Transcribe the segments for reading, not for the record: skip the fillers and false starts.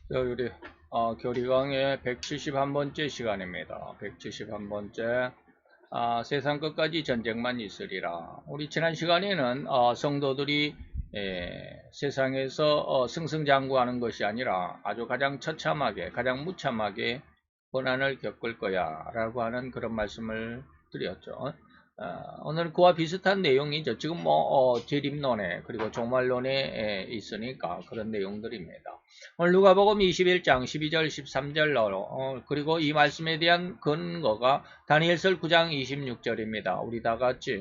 우리 교리강의 171번째 시간입니다. 171번째 세상 끝까지 전쟁만 있으리라. 우리 지난 시간에는 성도들이 세상에서 승승장구하는 것이 아니라 아주 가장 처참하게 가장 무참하게 고난을 겪을 거야 라고 하는 그런 말씀을 드렸죠. 오늘 그와 비슷한 내용이죠. 지금 재림론에 그리고 종말론에 있으니까 그런 내용들입니다. 오늘 누가복음 21장 12절 13절 그리고 이 말씀에 대한 근거가 다니엘서 9장 26절입니다. 우리 다 같이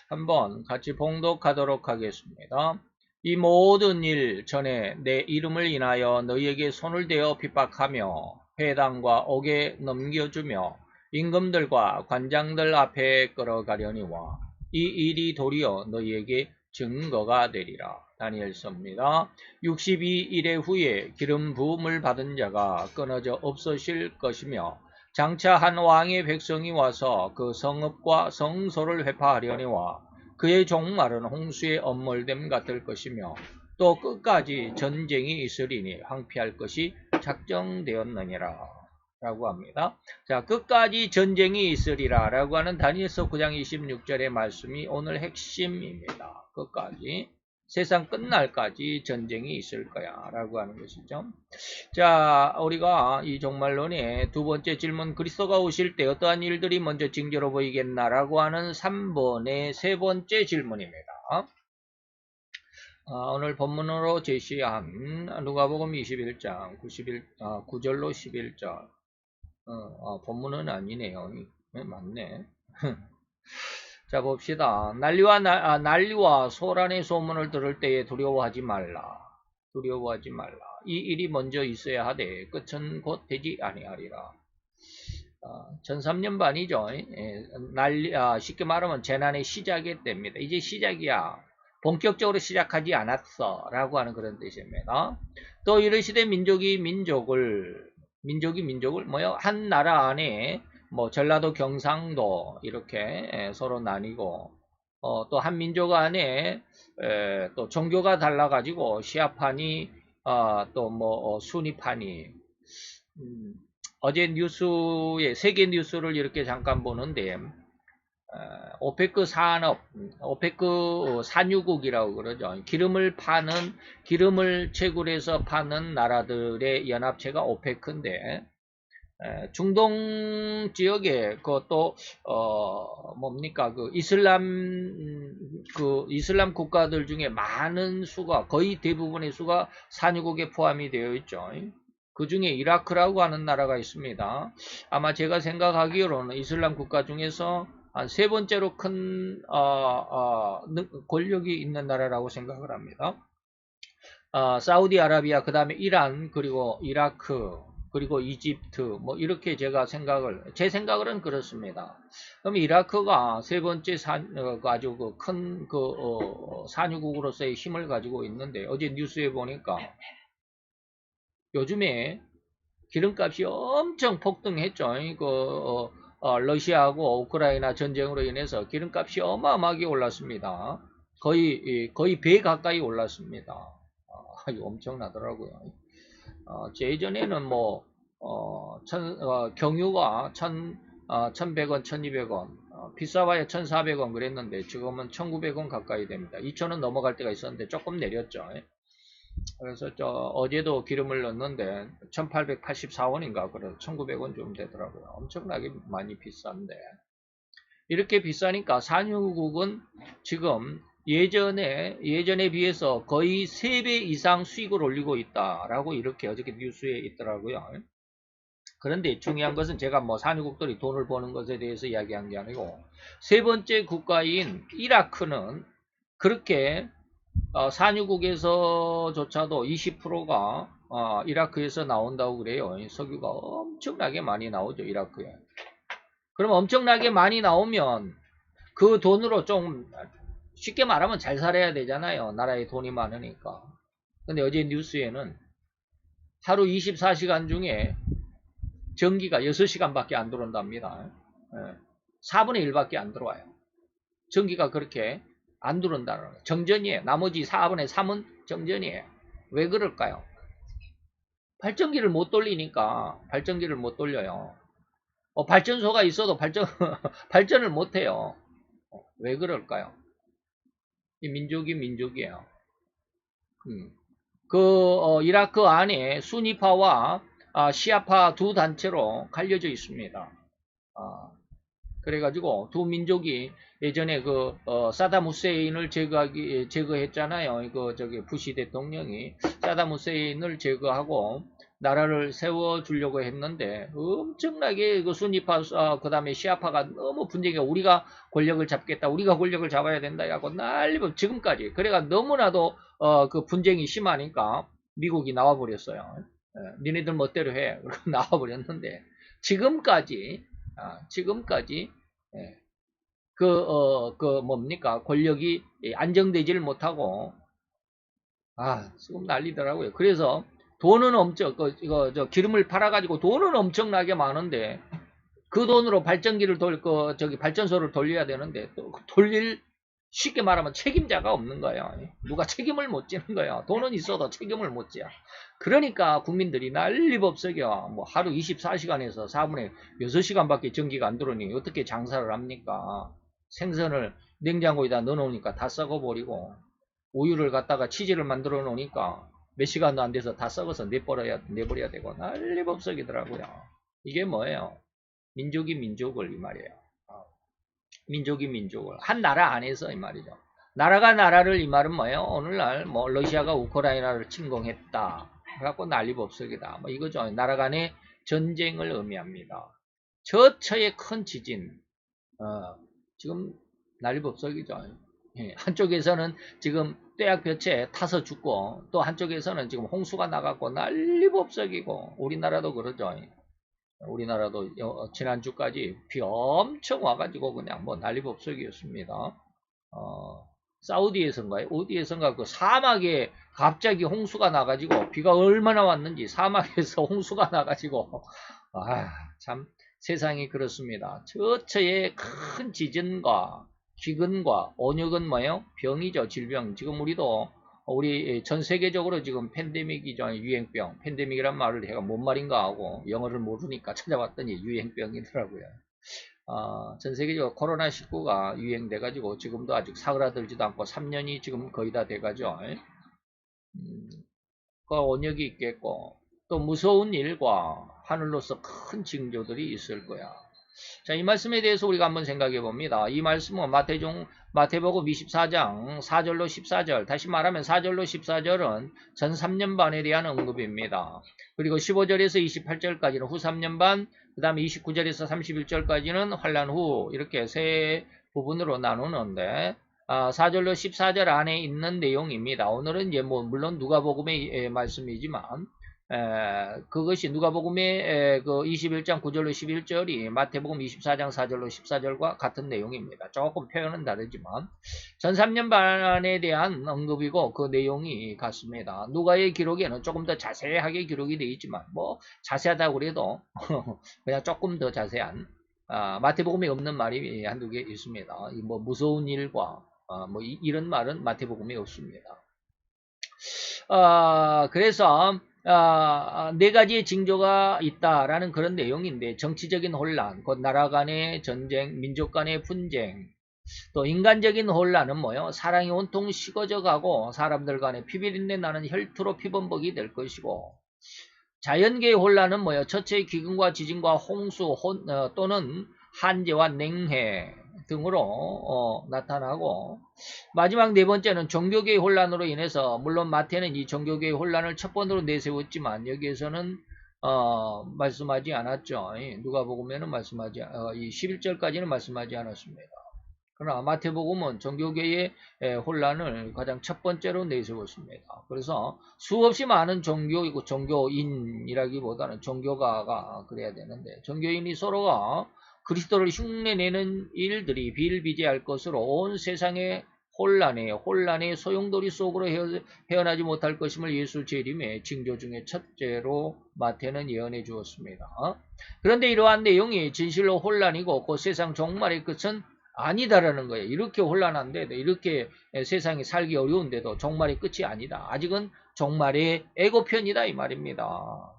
한번 같이 봉독하도록 하겠습니다. 이 모든 일 전에 내 이름을 인하여 너희에게 손을 대어 핍박하며 회당과 옥에 넘겨주며 임금들과 관장들 앞에 끌어가려니와 이 일이 도리어 너희에게 증거가 되리라. 다니엘서입니다. 62일의 후에 기름 부음을 받은 자가 끊어져 없어질 것이며 장차 한 왕의 백성이 와서 그 성읍과 성소를 회파하려니와 그의 종말은 홍수의 엄몰됨 같을 것이며 또 끝까지 전쟁이 있으리니 황폐할 것이 작정되었느니라. 라고 합니다. 자, 끝까지 전쟁이 있으리라 라고 하는 다니엘서 9장 26절의 말씀이 오늘 핵심입니다. 끝까지 세상 끝날까지 전쟁이 있을 거야 라고 하는 것이죠. 자, 우리가 이 종말론의 두 번째 질문, 그리스도가 오실 때 어떠한 일들이 먼저 징조로 보이겠나 라고 하는 3번의 세 번째 질문입니다. 오늘 본문으로 제시한 누가복음 21장 9절로 11절. 본문은 아니네요. 네, 맞네. 자, 봅시다. 난리와 소란의 소문을 들을 때에 두려워하지 말라. 두려워하지 말라. 이 일이 먼저 있어야 하되 끝은 곧 되지 아니하리라. 1003년 반이죠. 쉽게 말하면 재난의 시작이 됩니다. 이제 시작이야. 본격적으로 시작하지 않았어. 라고 하는 그런 뜻입니다. 또 이르시되 민족이 민족을 한 나라 안에 전라도 경상도 이렇게 서로 나뉘고 또 한 민족 안에 또 종교가 달라가지고 시아파니 또 수니파니 어제 뉴스에 세계 뉴스를 이렇게 잠깐 보는데 오페크 산유국이라고 그러죠. 기름을 채굴해서 파는 나라들의 연합체가 오페크인데, 중동 지역에 그것도 뭡니까 이슬람 국가들 중에 많은 수가 거의 대부분의 수가 산유국에 포함이 되어 있죠. 그 중에 이라크라고 하는 나라가 있습니다. 아마 제가 생각하기로는 이슬람 국가 중에서 한 세 번째로 큰 권력이 있는 나라라고 생각을 합니다. 사우디아라비아, 그 다음에 이란, 그리고 이라크, 그리고 이집트, 이렇게 제 생각은 그렇습니다. 그럼 이라크가 세 번째 아주 큰 산유국으로서의 힘을 가지고 있는데, 어제 뉴스에 보니까 요즘에 기름값이 엄청 폭등했죠. 러시아하고 우크라이나 전쟁으로 인해서 기름값이 어마어마하게 올랐습니다. 거의 배 가까이 올랐습니다. 이거 엄청나더라고요. 예전에는 경유가 1,100원, 1,200원, 비싸봐야 1,400원 그랬는데 지금은 1,900원 가까이 됩니다. 2,000원 넘어갈 때가 있었는데 조금 내렸죠. 그래서 어제도 기름을 넣었는데 1884원인가 그래서 1900원 좀 되더라고요. 엄청나게 많이 비싼데 이렇게 비싸니까 산유국은 지금 예전에 비해서 거의 3배 이상 수익을 올리고 있다라고 이렇게 어저께 뉴스에 있더라고요. 그런데 중요한 것은 제가 산유국들이 돈을 버는 것에 대해서 이야기한 게 아니고 세 번째 국가인 이라크는 그렇게 산유국에서조차도 20%가 이라크에서 나온다고 그래요. 석유가 엄청나게 많이 나오죠, 이라크에. 그럼 엄청나게 많이 나오면 그 돈으로 좀 쉽게 말하면 잘 살아야 되잖아요. 나라에 돈이 많으니까. 근데 어제 뉴스에는 하루 24시간 중에 전기가 6시간밖에 안 들어온답니다. 4분의 1밖에 안 들어와요. 전기가 그렇게 안 들어온다는 거예요. 정전이에요. 나머지 4분의 3은 정전이에요. 왜 그럴까요? 발전기를 못 돌리니까 발전기를 못 돌려요. 발전소가 있어도 발전을 못 해요. 왜 그럴까요? 이 민족이 민족이에요. 이라크 안에 수니파와 시아파 두 단체로 갈려져 있습니다. 그래가지고 두 민족이 예전에 사담 후세인을 제거했잖아요. 부시 대통령이 사담 후세인을 제거하고 나라를 세워주려고 했는데 엄청나게 수니파 그 다음에 시아파가 너무 분쟁이 우리가 권력을 잡겠다, 우리가 권력을 잡아야 된다 하고 난리고 지금까지 그래가 너무나도 그 분쟁이 심하니까 미국이 나와버렸어요. 니네들 멋대로 해. 그러고 나와버렸는데 지금까지 뭡니까 권력이 안정되지를 못하고 지금 난리더라고요. 그래서 돈은 엄청 기름을 팔아가지고 돈은 엄청나게 많은데 그 돈으로 발전기를 발전소를 돌려야 되는데 또 돌릴 쉽게 말하면 책임자가 없는 거예요. 누가 책임을 못 지는 거예요. 돈은 있어도 책임을 못 져. 그러니까 국민들이 난리법석이야. 뭐 하루 24시간에서 4분의 6시간밖에 전기가 안 들어오니 어떻게 장사를 합니까? 생선을 냉장고에다 넣어놓으니까 다 썩어버리고 우유를 갖다가 치즈를 만들어 놓으니까 몇 시간도 안 돼서 다 썩어서 내버려야 되고 난리법석이더라고요. 이게 뭐예요? 민족이 민족을 이 말이에요. 민족이 민족을 한 나라 안에서 이 말이죠. 나라가 나라를 이 말은 뭐예요? 오늘날 뭐 러시아가 우크라이나를 침공했다. 그래갖고 난리법석이다. 뭐 이거죠. 나라 간의 전쟁을 의미합니다. 저처의 큰 지진 지금 난리법석이죠. 한쪽에서는 지금 떼약볕에 타서 죽고 또 한쪽에서는 지금 홍수가 나갖고 난리법석이고 우리나라도 그러죠. 우리나라도 지난주까지 비 엄청 와가지고 그냥 뭐 난리법석이었습니다. 사우디에선가요? 어디에선가 그 사막에 갑자기 홍수가 나가지고 비가 얼마나 왔는지 사막에서 홍수가 나가지고 참 세상이 그렇습니다. 저처의 큰 지진과 기근과 온역은 뭐예요? 병이죠. 질병. 지금 우리 전 세계적으로 지금 팬데믹이죠. 유행병. 팬데믹이란 말을 제가 뭔 말인가 하고 영어를 모르니까 찾아봤더니 유행병이더라고요. 전 세계적으로 코로나19가 유행돼가지고 지금도 아직 사그라들지도 않고 3년이 지금 거의 다 돼가죠. 그 온역이 있겠고 또 무서운 일과 하늘로서 큰 징조들이 있을 거야. 자, 이 말씀에 대해서 우리가 한번 생각해 봅니다. 이 말씀은 마태복음 24장 4절로 14절, 다시 말하면 4절로 14절은 전 3년반에 대한 언급입니다. 그리고 15절에서 28절까지는 후 3년반, 그 다음에 29절에서 31절까지는 환란 후 이렇게 세 부분으로 나누는데 4절로 14절 안에 있는 내용입니다. 오늘은 이제 물론 누가복음의 말씀이지만 그것이 누가복음의 그 21장 9절로 11절이 마태복음 24장 4절로 14절과 같은 내용입니다. 조금 표현은 다르지만 전 3년반에 대한 언급이고 그 내용이 같습니다. 누가의 기록에는 조금 더 자세하게 기록이 되어 있지만 뭐 자세하다고 그래도 그냥 조금 더 자세한 마태복음에 없는 말이 한두 개 있습니다. 뭐 무서운 일과 뭐 이런 말은 마태복음에 없습니다. 그래서 네 가지의 징조가 있다라는 그런 내용인데 정치적인 혼란, 곧 나라 간의 전쟁, 민족 간의 분쟁, 또 인간적인 혼란은 뭐요? 사랑이 온통 식어져 가고 사람들 간에 피비린내 나는 혈투로 피범벅이 될 것이고 자연계의 혼란은 뭐요? 첫째의 기근과 지진과 홍수 또는 한재와 냉해 등으로 나타나고 마지막 네 번째는 종교계의 혼란으로 인해서 물론 마태는 이 종교계의 혼란을 첫 번으로 내세웠지만 여기에서는 말씀하지 않았죠. 누가복음에는 이 11절까지는 말씀하지 않았습니다. 그러나 마태복음은 종교계의 혼란을 가장 첫 번째로 내세웠습니다. 그래서 수없이 많은 종교인이라기보다는 종교가가 그래야 되는데 종교인이 서로가 그리스도를 흉내내는 일들이 비일비재할 것으로 온 세상의 혼란의 소용돌이 속으로 헤어나지 못할 것임을 예수 재림의 징조 중에 첫째로 마태는 예언해 주었습니다. 그런데 이러한 내용이 진실로 혼란이고 그 세상 종말의 끝은 아니다라는 거예요. 이렇게 혼란한데도 이렇게 세상이 살기 어려운데도 종말의 끝이 아니다. 아직은 종말의 애고편이다 이 말입니다.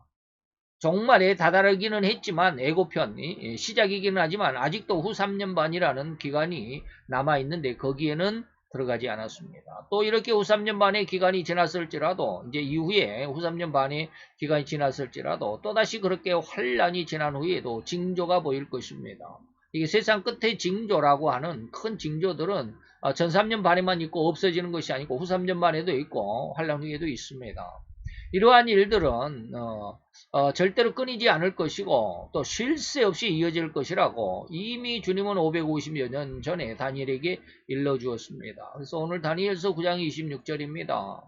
종말에 다다르기는 했지만 애고편이 시작이기는 하지만 아직도 후 3년 반이라는 기간이 남아있는데 거기에는 들어가지 않았습니다. 또 이렇게 후 3년 반의 기간이 지났을지라도 이제 이후에 후 3년 반의 기간이 지났을지라도 또다시 그렇게 환란이 지난 후에도 징조가 보일 것입니다. 이게 세상 끝의 징조라고 하는 큰 징조들은 전 3년 반에만 있고 없어지는 것이 아니고 후 3년 반에도 있고 환란 후에도 있습니다. 이러한 일들은 절대로 끊이지 않을 것이고 또 쉴 새 없이 이어질 것이라고 이미 주님은 550여 년 전에 다니엘에게 일러주었습니다. 그래서 오늘 다니엘서 9장 26절입니다.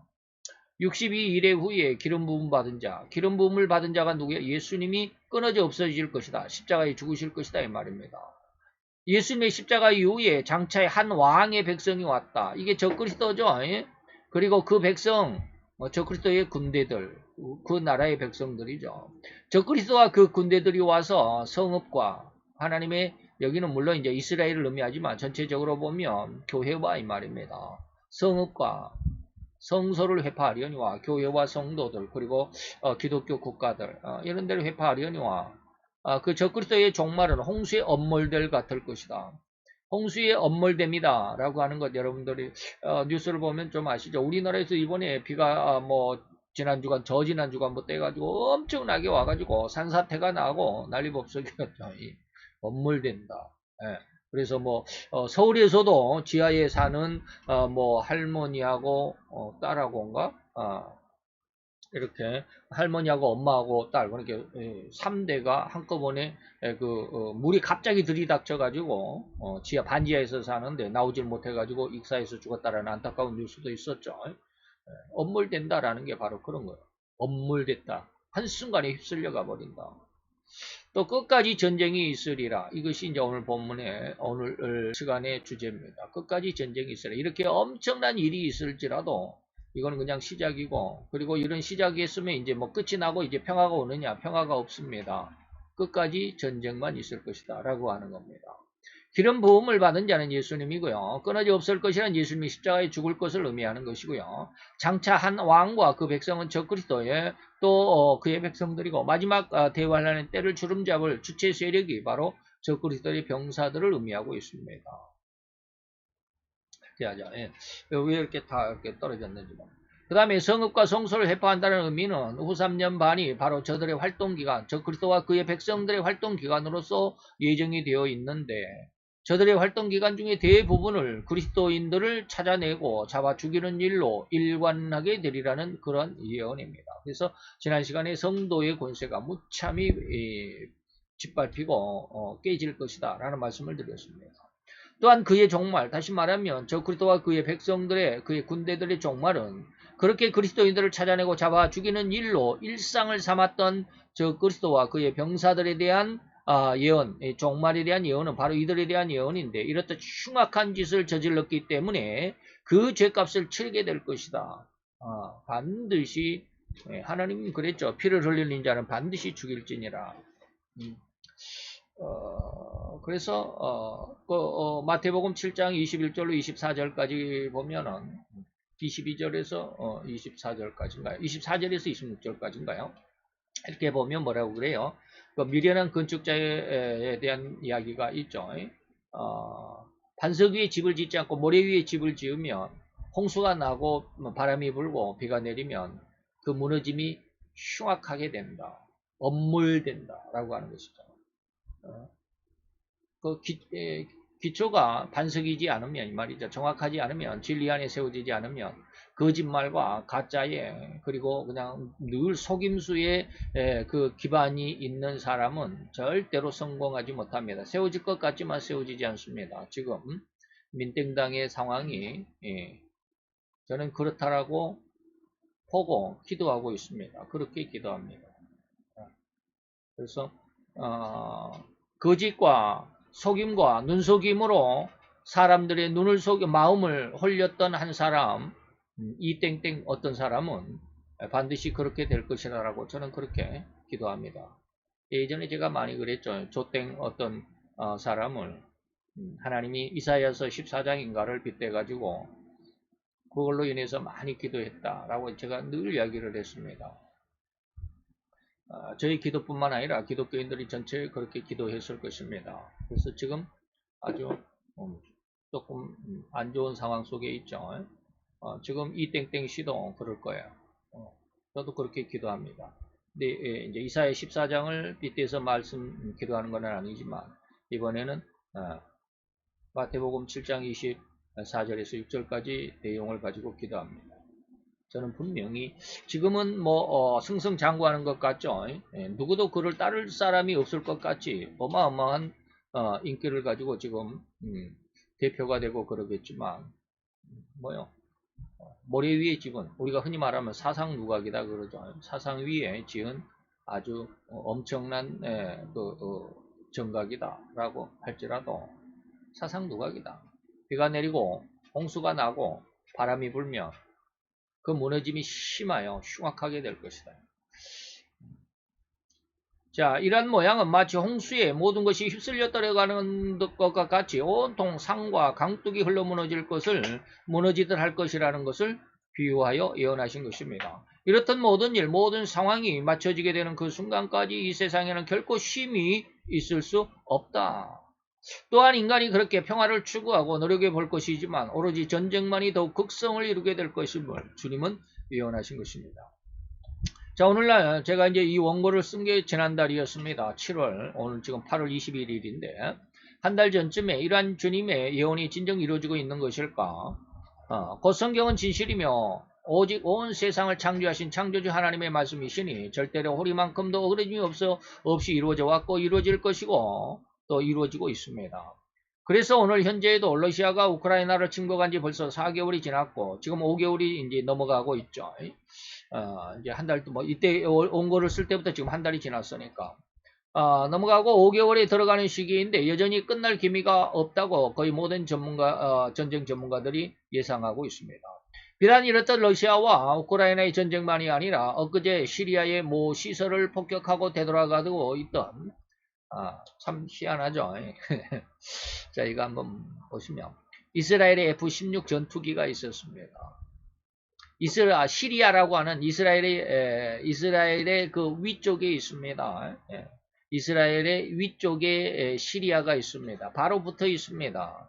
62일의 후에 기름 부음 받은 자, 기름 부음을 받은 자가 누구야? 예수님이 끊어져 없어질 것이다. 십자가에 죽으실 것이다 이 말입니다. 예수님의 십자가 이후에 장차에 한 왕의 백성이 왔다. 이게 적그리스도죠. 그리고 그 백성 적그리스도의 군대들, 그 나라의 백성들이죠. 적그리스도와 그 군대들이 와서 성읍과 하나님의 여기는 물론 이제 이스라엘을 의미하지만 전체적으로 보면 교회와 이 말입니다. 성읍과 성소를 회파하려니와 교회와 성도들 그리고 기독교 국가들 이런 데를 회파하려니와 그 적그리스도의 종말은 홍수의 엄몰될 같을 것이다. 홍수의 엄몰됩니다. 라고 하는 것 여러분들이 뉴스를 보면 좀 아시죠? 우리나라에서 이번에 비가 뭐 지난주간 저지난주간 뭐 떼가지고 엄청나게 와가지고 산사태가 나고 난리법석이었죠. 엄몰된다. 예. 그래서 뭐 서울에서도 지하에 사는 뭐 할머니하고 딸하고인가 이렇게 할머니하고 엄마하고 딸 그렇게 3대가 한꺼번에 물이 갑자기 들이닥쳐 가지고 지하 반지하에서 사는데 나오질 못해 가지고 익사해서 죽었다라는 안타까운 뉴스도 있었죠. 엄물된다라는 게 바로 그런 거예요. 엄물됐다. 한순간에 휩쓸려가 버린다. 또 끝까지 전쟁이 있으리라. 이것이 이제 오늘 본문의 오늘 시간의 주제입니다. 끝까지 전쟁이 있으리라. 이렇게 엄청난 일이 있을지라도 이건 그냥 시작이고 그리고 이런 시작이 했으면 이제 뭐 끝이 나고 이제 평화가 오느냐? 평화가 없습니다. 끝까지 전쟁만 있을 것이다 라고 하는 겁니다. 기름 부음을 받은 자는 예수님이고요. 끊어지 없을 것이란 예수님이 십자가에 죽을 것을 의미하는 것이고요. 장차 한 왕과 그 백성은 적그리스도의 또 그의 백성들이고 마지막 대환란의 때를 주름잡을 주체 세력이 바로 적그리스도의 병사들을 의미하고 있습니다. 이렇게 하죠. 예. 왜 이렇게 다 이렇게 떨어졌는지. 그 다음에 성읍과 성소를 회파한다는 의미는 후 3년 반이 바로 저들의 활동기간, 적그리스도와 그의 백성들의 활동기간으로서 예정이 되어 있는데 저들의 활동기간 중에 대부분을 그리스도인들을 찾아내고 잡아 죽이는 일로 일관하게 되리라는 그런 예언입니다. 그래서 지난 시간에 성도의 권세가 무참히 짓밟히고 깨질 것이다 라는 말씀을 드렸습니다. 또한 그의 종말, 다시 말하면 저 그리스도와 그의 백성들의 그의 군대들의 종말은 그렇게 그리스도인들을 찾아내고 잡아 죽이는 일로 일상을 삼았던 저 그리스도와 그의 병사들에 대한 예언, 종말에 대한 예언은 바로 이들에 대한 예언인데 이렇듯 흉악한 짓을 저질렀기 때문에 그 죄값을 치르게 될 것이다. 반드시 하나님은 그랬죠. 피를 흘리는 자는 반드시 죽일지니라. 그래서 마태복음 7장 21절로 24절까지 보면은 22절에서 24절까지인가요? 24절에서 26절까지인가요? 이렇게 보면 뭐라고 그래요? 그 미련한 건축자에 대한 이야기가 있죠. 반석 위에 집을 짓지 않고 모래 위에 집을 지으면 홍수가 나고 바람이 불고 비가 내리면 그 무너짐이 흉악하게 된다. 엄물된다. 라고 하는 것이죠. 그 기초가 반석이지 않으면 이 말이죠. 정확하지 않으면 진리 안에 세워지지 않으면 거짓말과 가짜에 그리고 그냥 늘 속임수에 그 기반이 있는 사람은 절대로 성공하지 못합니다. 세워질 것 같지만 세워지지 않습니다. 지금 민땡당의 상황이 저는 그렇다라고 보고 기도하고 있습니다. 그렇게 기도합니다. 그래서 거짓과 속임과 눈속임으로 사람들의 눈을 속여 마음을 홀렸던 한 사람, 이 땡땡 어떤 사람은 반드시 그렇게 될 것이라고 저는 그렇게 기도합니다. 예전에 제가 많이 그랬죠. 조땡 어떤 사람을 하나님이 이사야서 14장인가를 빗대가지고 그걸로 인해서 많이 기도했다라고 제가 늘 이야기를 했습니다. 저희 기도뿐만 아니라 기독교인들이 전체 그렇게 기도했을 것입니다. 그래서 지금 아주 조금 안 좋은 상황 속에 있죠. 지금 이땡땡 씨도 그럴 거예요. 저도 그렇게 기도합니다. 근데 이제 이사야 14장을 빗대서 기도하는 건 아니지만 이번에는 마태복음 7장 24절에서 6절까지 내용을 가지고 기도합니다. 저는 분명히 지금은 승승장구하는 것 같죠. 누구도 그를 따를 사람이 없을 것 같이 어마어마한 인기를 가지고 지금 대표가 되고 그러겠지만 모래 위에 집은 우리가 흔히 말하면 사상 누각이다 그러죠. 사상 위에 지은 아주 엄청난 정각이다라고 할지라도 사상 누각이다. 비가 내리고 홍수가 나고 바람이 불면 그 무너짐이 심하여 흉악하게 될 것이다. 자, 이러한 모양은 마치 홍수에 모든 것이 휩쓸려 떨어가는 것과 같이 온통 산과 강둑이 흘러 무너지듯 할 것이라는 것을 비유하여 예언하신 것입니다. 이렇듯 모든 일, 모든 상황이 맞춰지게 되는 그 순간까지 이 세상에는 결코 쉼이 있을 수 없다. 또한 인간이 그렇게 평화를 추구하고 노력해 볼 것이지만 오로지 전쟁만이 더욱 극성을 이루게 될 것임을 주님은 예언하신 것입니다. 자, 오늘날 제가 이제 이 원고를 쓴 게 지난달이었습니다. 7월, 오늘 지금 8월 21일인데 한 달 전쯤에 이러한 주님의 예언이 진정 이루어지고 있는 것일까? 곧 성경은 진실이며 오직 온 세상을 창조하신 창조주 하나님의 말씀이시니 절대로 호리만큼도 어그러짐이 없이 이루어져 왔고 이루어질 것이고 또 이루어지고 있습니다. 그래서 오늘 현재에도 러시아가 우크라이나를 침공한 지 벌써 4개월이 지났고 지금 5개월이 이제 넘어가고 있죠. 이제 한 달, 이때 원고를 쓸 때부터 지금 한 달이 지났으니까. 넘어가고 5개월에 들어가는 시기인데 여전히 끝날 기미가 없다고 거의 모든 전쟁 전문가들이 예상하고 있습니다. 비단 이렇듯 러시아와 우크라이나의 전쟁만이 아니라 엊그제 시리아의 모 시설을 폭격하고 되돌아가고 있던, 참 희한하죠. 자, 이거 한번 보시면 이스라엘의 F-16 전투기가 있었습니다. 시리아라고 하는 이스라엘의 그 위쪽에 있습니다. 이스라엘의 위쪽에 시리아가 있습니다. 바로 붙어 있습니다.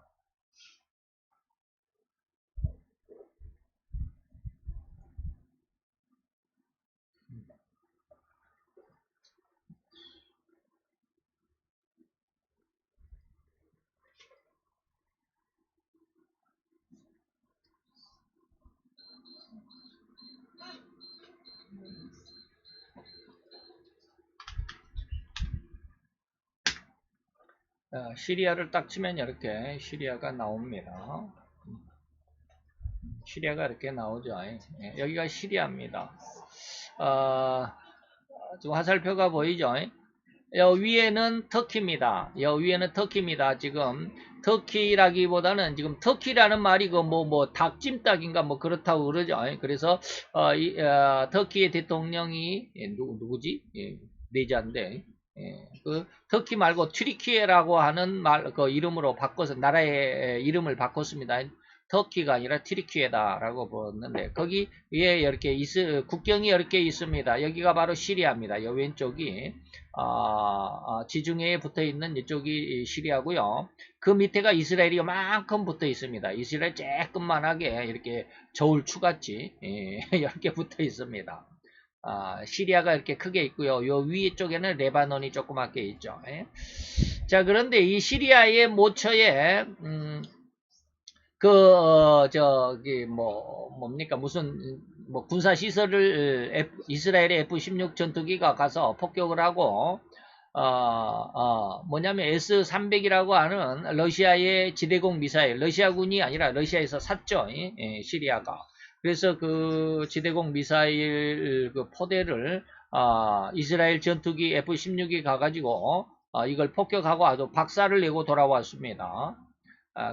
시리아를 딱 치면 이렇게 시리아가 나옵니다. 시리아가 이렇게 나오죠. 여기가 시리아입니다. 지금 화살표가 보이죠? 위에는 터키입니다. 위에는 터키입니다. 지금 터키라기보다는 지금 터키라는 말이 닭찜닭인가 그렇다고 그러죠. 그래서 터키의 대통령이 누구지? 네자인데 그 터키 말고 튀르키예라고 하는 그 이름으로 바꿔서 나라의 이름을 바꿨습니다. 터키가 아니라 튀르키예다라고 보는데 거기 위에 이렇게 국경이 이렇게 있습니다. 여기가 바로 시리아입니다. 요 왼쪽이 지중해에 붙어 있는 이쪽이 시리아고요. 그 밑에가 이스라엘이 요만큼 붙어 있습니다. 이스라엘 쬐끔만하게 이렇게 저울추같이 이렇게 붙어 있습니다. 시리아가 이렇게 크게 있고요. 요 위쪽에는 레바논이 조그맣게 있죠. 자, 그런데 이 시리아의 모처에 뭡니까 무슨 군사 시설을 이스라엘의 F-16 전투기가 가서 폭격을 하고 뭐냐면 S-300이라고 하는 러시아의 지대공 미사일, 러시아군이 아니라 러시아에서 샀죠. 시리아가. 그래서 그 지대공 미사일 그 포대를 이스라엘 전투기 F-16이 가가지고 이걸 폭격하고 아주 박살을 내고 돌아왔습니다.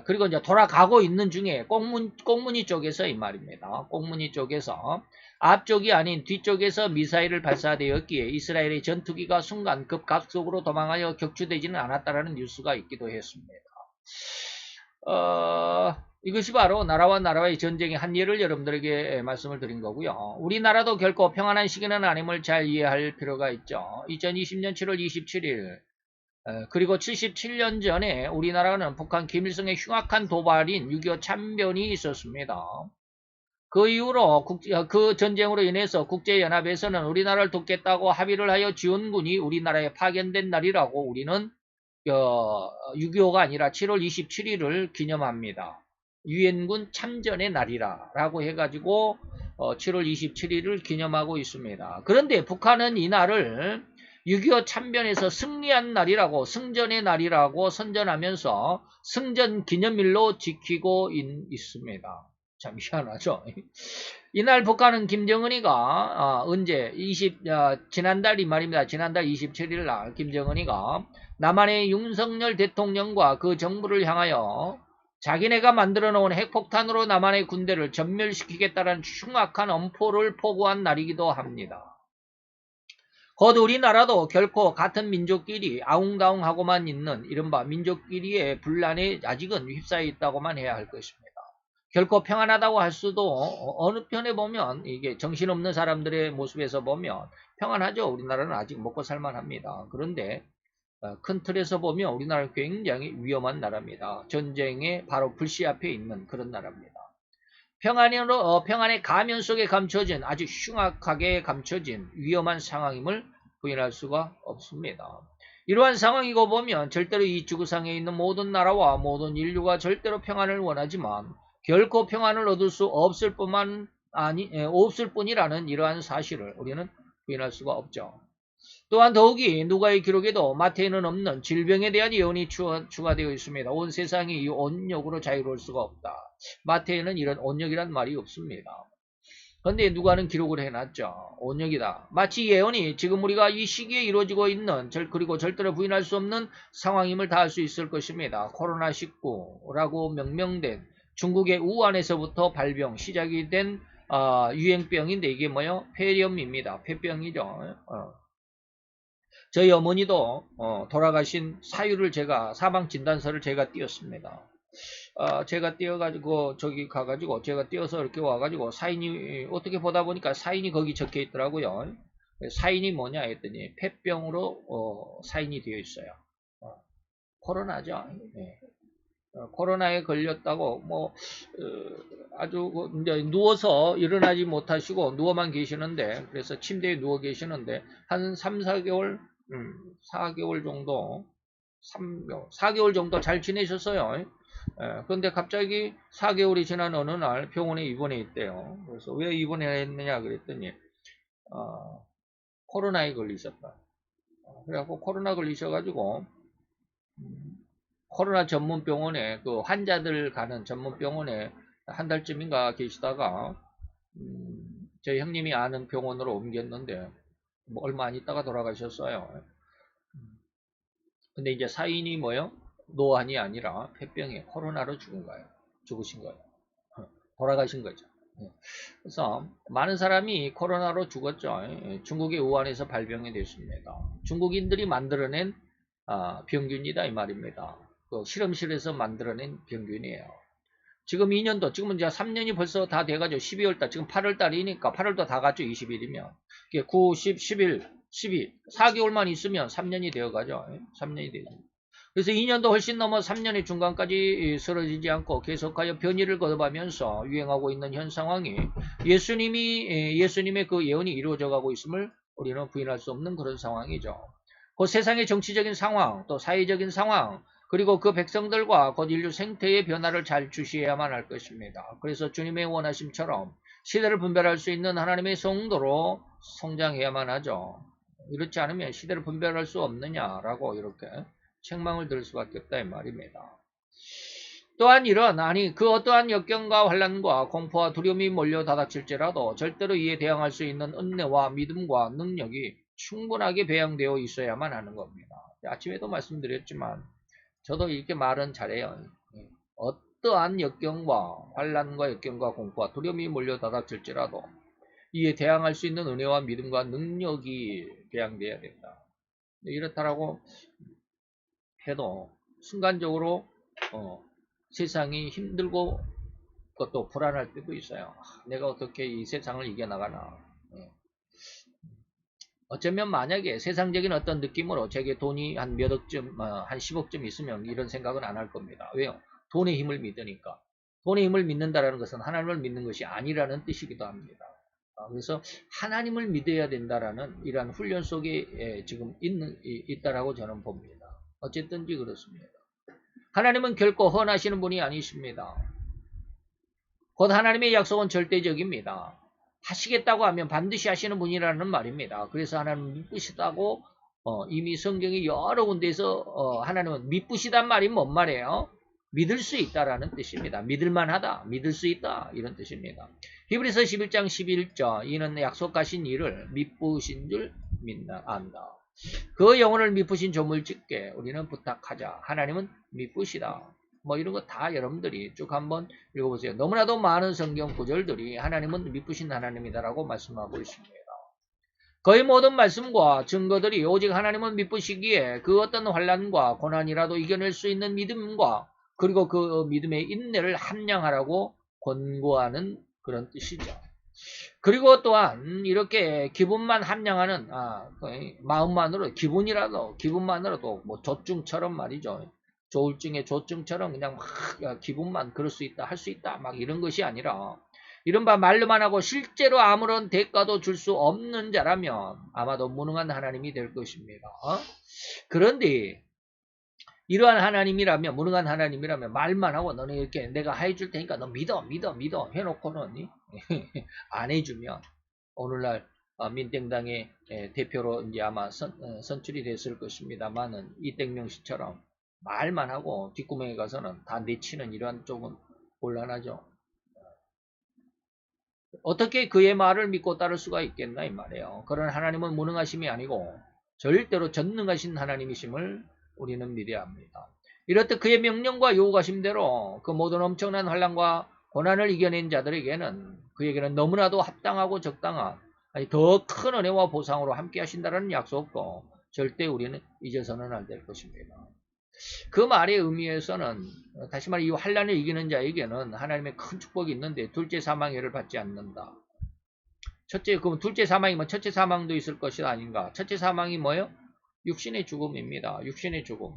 그리고 이제 돌아가고 있는 중에 꽁무니 쪽에서 이 말입니다. 꽁무니 쪽에서 앞쪽이 아닌 뒤쪽에서 미사일을 발사되었기에 이스라엘의 전투기가 순간 급각속으로 도망하여 격추되지는 않았다라는 뉴스가 있기도 했습니다. 이것이 바로 나라와 나라의 전쟁의 한 예를 여러분들에게 말씀을 드린 거고요. 우리나라도 결코 평안한 시기는 아님을 잘 이해할 필요가 있죠. 2020년 7월 27일 그리고 77년 전에 우리나라는 북한 김일성의 흉악한 도발인 6.25 참변이 있었습니다. 그 이후로 그 전쟁으로 인해서 국제연합에서는 우리나라를 돕겠다고 합의를 하여 지원군이 우리나라에 파견된 날이라고 우리는 6.25가 아니라 7월 27일을 기념합니다. 유엔군 참전의 날이라고 해가지고 7월 27일을 기념하고 있습니다. 그런데 북한은 이 날을 6.25 참변에서 승리한 날이라고 승전의 날이라고 선전하면서 승전 기념일로 지키고 있습니다. 참 희한하죠. 이날 북한은 김정은이가 언제 지난달 말입니다. 지난달 27일 날 김정은이가 남한의 윤석열 대통령과 그 정부를 향하여 자기네가 만들어 놓은 핵폭탄으로 남한의 군대를 전멸시키겠다는 흉악한 엄포를 포고한 날이기도 합니다. 곧 우리나라도 결코 같은 민족끼리 아웅다웅하고만 있는 이른바 민족끼리의 분란에 아직은 휩싸여 있다고만 해야 할 것입니다. 결코 평안하다고 할 수도 어느 편에 보면 이게 정신없는 사람들의 모습에서 보면 평안하죠. 우리나라는 아직 먹고 살만합니다. 그런데 큰 틀에서 보면 우리나라는 굉장히 위험한 나라입니다. 전쟁의 바로 불씨 앞에 있는 그런 나라입니다. 평안의 가면 속에 감춰진 아주 흉악하게 감춰진 위험한 상황임을 부인할 수가 없습니다. 이러한 상황이고 보면 절대로 이 지구상에 있는 모든 나라와 모든 인류가 절대로 평안을 원하지만 결코 평안을 얻을 수 없을 뿐이라는 이러한 사실을 우리는 부인할 수가 없죠. 또한 더욱이 누가의 기록에도 마태에는 없는 질병에 대한 예언이 추가되어 있습니다. 온 세상이 이 온역으로 자유로울 수가 없다. 마태에는 이런 온역이란 말이 없습니다. 그런데 누가는 기록을 해놨죠. 온역이다. 마치 예언이 지금 우리가 이 시기에 이루어지고 있는 그리고 절대로 부인할 수 없는 상황임을 다 알 수 있을 것입니다. 코로나19라고 명명된 중국의 우한에서부터 발병 시작이 된 유행병인데 이게 뭐요? 폐렴입니다. 폐병이죠. 저희 어머니도 돌아가신 사유를 사망 진단서를 제가 띄었습니다. 제가 띄어가지고 저기 가가지고 제가 띄어서 이렇게 와가지고 사인이 어떻게 보다 보니까 사인이 거기 적혀 있더라고요. 사인이 뭐냐 했더니 폐병으로 사인이 되어 있어요. 코로나죠. 네. 코로나에 걸렸다고 아주 이제 누워서 일어나지 못하시고 누워만 계시는데 그래서 침대에 누워 계시는데 한 3, 4개월 4개월 정도 4개월 정도 잘 지내셨어요. 그런데 갑자기 4개월이 지난 어느 날 병원에 입원해 있대요. 그래서 왜 입원했느냐 그랬더니 코로나에 걸리셨다. 그래갖고 코로나 걸리셔가지고 코로나 전문병원에 그 환자들 가는 전문병원에 한 달쯤인가 계시다가 저희 형님이 아는 병원으로 옮겼는데 뭐 얼마 안 있다가 돌아가셨어요. 근데 이제 사인이 뭐요? 노안이 아니라 폐병에 코로나로 죽으신 거예요. 돌아가신 거죠. 그래서 많은 사람이 코로나로 죽었죠. 중국의 우한에서 발병이 됐습니다. 중국인들이 만들어낸 병균이다 이 말입니다. 그 실험실에서 만들어낸 병균이에요. 지금 2년도, 지금은 이제 3년이 벌써 다 돼가지고 12월달, 지금 8월달이니까 8월도 다 갔죠. 20일이면. 9, 10, 11, 12, 4개월만 있으면 3년이 되어가죠. 3년이 되죠. 그래서 2년도 훨씬 넘어 3년의 중간까지 쓰러지지 않고 계속하여 변이를 거듭하면서 유행하고 있는 현 상황이 예수님의 그 예언이 이루어져 가고 있음을 우리는 부인할 수 없는 그런 상황이죠. 그 세상의 정치적인 상황, 또 사회적인 상황, 그리고 그 백성들과 곧 인류 생태의 변화를 잘 주시해야만 할 것입니다. 그래서 주님의 원하심처럼 시대를 분별할 수 있는 하나님의 성도로 성장해야만 하죠. 이렇지 않으면 시대를 분별할 수 없느냐라고 이렇게 책망을 들을 수밖에 없다 이 말입니다. 또한 그 어떠한 역경과 환난과 공포와 두려움이 몰려 다닥칠지라도 절대로 이에 대항할 수 있는 은혜와 믿음과 능력이 충분하게 배양되어 있어야만 하는 겁니다. 아침에도 말씀드렸지만 저도 이렇게 말은 잘해요. 어떠한 역경과 환난과 역경과 공포와 두려움이 몰려 다닥칠지라도 이에 대항할 수 있는 은혜와 믿음과 능력이 배양되어야 된다. 이렇다라고 해도 순간적으로 세상이 힘들고 것도 불안할 때도 있어요. 내가 어떻게 이 세상을 이겨나가나. 예. 어쩌면 만약에 세상적인 어떤 느낌으로 제게 돈이 한 몇 억쯤, 한 10억쯤 있으면 이런 생각은 안 할 겁니다. 왜요? 돈의 힘을 믿으니까. 돈의 힘을 믿는다는 것은 하나님을 믿는 것이 아니라는 뜻이기도 합니다. 그래서 하나님을 믿어야 된다라는 이러한 훈련 속에 지금 있다라고 저는 봅니다. 어쨌든지 그렇습니다. 하나님은 결코 헌하시는 분이 아니십니다. 곧 하나님의 약속은 절대적입니다. 하시겠다고 하면 반드시 하시는 분이라는 말입니다. 그래서 하나님은 믿으시다고 이미 성경이 여러 군데에서 하나님은 믿으시단 말이 뭔 말이에요? 믿을 수 있다라는 뜻입니다. 믿을만하다, 믿을 수 있다 이런 뜻입니다. 히브리서 11장 11절 이는 약속하신 이를 믿으신 줄 안다. 그 영혼을 믿으신 조물짓게 우리는 부탁하자. 하나님은 믿으시다. 뭐 이런 거 다 여러분들이 쭉 한번 읽어보세요. 너무나도 많은 성경 구절들이 하나님은 믿으신 하나님이다라고 말씀하고 있습니다. 거의 모든 말씀과 증거들이 오직 하나님은 믿으시기에 그 어떤 환난과 고난이라도 이겨낼 수 있는 믿음과 그리고 그 믿음의 인내를 함량하라고 권고하는 그런 뜻이죠. 그리고 또한 이렇게 기분만 함량하는 마음만으로 기분만으로도 뭐 조증처럼 말이죠. 조울증의 조증처럼 그냥 막 기분만 그럴 수 있다 할 수 있다 막 이런 것이 아니라 이른바 말로만 하고 실제로 아무런 대가도 줄 수 없는 자라면 아마도 무능한 하나님이 될 것입니다. 그런데 이러한 하나님이라면 무능한 하나님이라면 말만 하고 너는 이렇게 내가 해줄 테니까 너 믿어 해놓고는 안 해주면 오늘날 민땡당의 대표로 이제 아마 선출이 됐을 것입니다만은 이땡명 씨처럼 말만 하고 뒷구멍에 가서는 다 내치는 이러한 쪽은 곤란하죠. 어떻게 그의 말을 믿고 따를 수가 있겠나 이 말이에요. 그런 하나님은 무능하심이 아니고 절대로 전능하신 하나님이심을 우리는 믿어야 합니다. 이렇듯 그의 명령과 요구하심대로 그 모든 엄청난 환난과 고난을 이겨낸 자들에게는 그에게는 너무나도 합당하고 적당한 더 큰 은혜와 보상으로 함께 하신다는 약속도 절대 우리는 잊어서는 안 될 것입니다. 그 말의 의미에서는 다시 말해 이 환난을 이기는 자에게는 하나님의 큰 축복이 있는데 둘째 사망해를 받지 않는다. 그럼 둘째 사망이면 첫째 사망도 있을 것이 아닌가? 첫째 사망이 뭐예요? 육신의 죽음입니다. 육신의 죽음.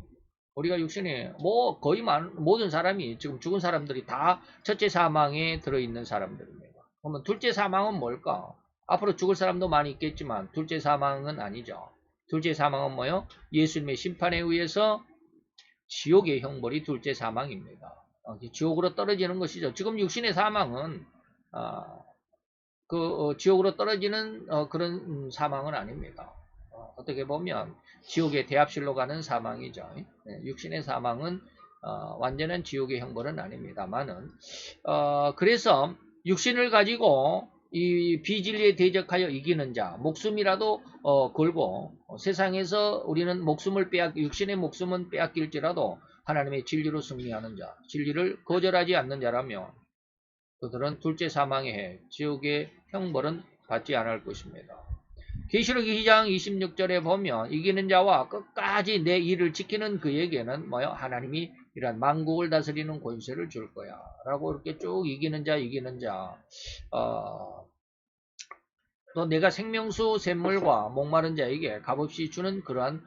우리가 육신에 거의 모든 사람이 지금 죽은 사람들이 다 첫째 사망에 들어있는 사람들입니다. 그러면 둘째 사망은 뭘까? 앞으로 죽을 사람도 많이 있겠지만 둘째 사망은 아니죠. 둘째 사망은 뭐예요? 예수님의 심판에 의해서 지옥의 형벌이 둘째 사망입니다. 지옥으로 떨어지는 것이죠. 지금 육신의 사망은 지옥으로 떨어지는 그런 사망은 아닙니다. 어떻게 보면 지옥의 대합실로 가는 사망이죠. 육신의 사망은 완전한 지옥의 형벌은 아닙니다만은 그래서 육신을 가지고 이 비진리에 대적하여 이기는 자 목숨이라도 걸고 세상에서 우리는 육신의 목숨은 빼앗길지라도 하나님의 진리로 승리하는 자, 진리를 거절하지 않는 자라면 그들은 둘째 사망의 지옥의 형벌은 받지 않을 것입니다. 계시록 2장 26절에 보면 이기는 자와 끝까지 내 일을 지키는 그에게는 하나님이 이런 만국을 다스리는 권세를 줄 거야 라고 이렇게 쭉 이기는 자 또 내가 생명수 샘물과 목마른 자에게 값없이 주는 그러한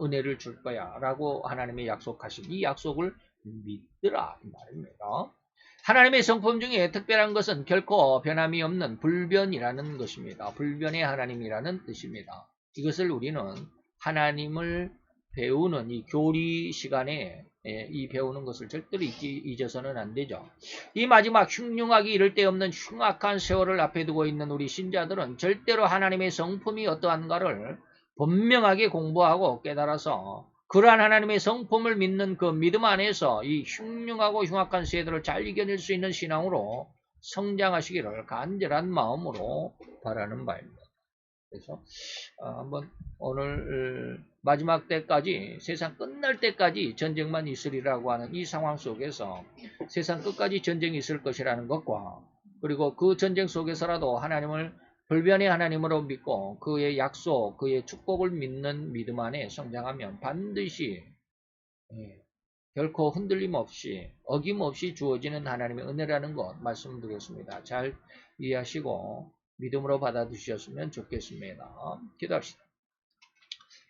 은혜를 줄 거야 라고 하나님의 약속하신 이 약속을 믿으라 이 말입니다. 하나님의 성품 중에 특별한 것은 결코 변함이 없는 불변이라는 것입니다. 불변의 하나님이라는 뜻입니다. 이것을 우리는 하나님을 배우는 이 교리 시간에 이 배우는 것을 절대로 잊어서는 안 되죠. 이 마지막 흉흉하기 이를 데 없는 흉악한 세월을 앞에 두고 있는 우리 신자들은 절대로 하나님의 성품이 어떠한가를 분명하게 공부하고 깨달아서 그러한 하나님의 성품을 믿는 그 믿음 안에서 이 흉흉하고 흉악한 세대를 잘 이겨낼 수 있는 신앙으로 성장하시기를 간절한 마음으로 바라는 바입니다. 그래서 한번 오늘 마지막 때까지 세상 끝날 때까지 전쟁만 있으리라고 하는 이 상황 속에서 세상 끝까지 전쟁이 있을 것이라는 것과 그리고 그 전쟁 속에서라도 하나님을 불변의 하나님으로 믿고 그의 약속, 그의 축복을 믿는 믿음 안에 성장하면 반드시 결코 흔들림 없이 어김없이 주어지는 하나님의 은혜라는 것 말씀드렸습니다. 잘 이해하시고 믿음으로 받아주셨으면 좋겠습니다. 기도합시다.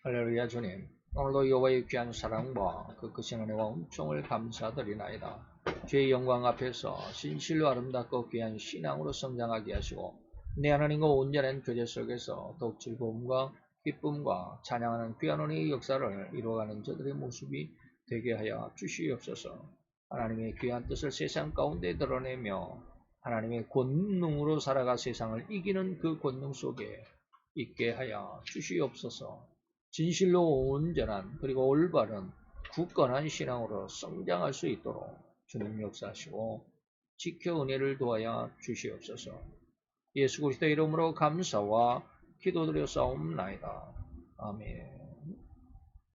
할렐루야. 주님, 오늘도 여호와의 귀한 사랑과 그 크신 은혜와 은총을 감사드리나이다. 주의 영광 앞에서 진실로 아름답고 귀한 신앙으로 성장하게 하시고 내 하나님과 온전한 교제 속에서 더욱 즐거움과 기쁨과 찬양하는 귀한 은혜의 역사를 이루어가는 저들의 모습이 되게 하여 주시옵소서. 하나님의 귀한 뜻을 세상 가운데 드러내며 하나님의 권능으로 살아가 세상을 이기는 그 권능 속에 있게 하여 주시옵소서. 진실로 온전한 그리고 올바른 굳건한 신앙으로 성장할 수 있도록 주님 역사하시고 지켜 은혜를 도하여 주시옵소서. 예수 그리스도 이름으로 감사와 기도드려 싸움나이다. 아멘.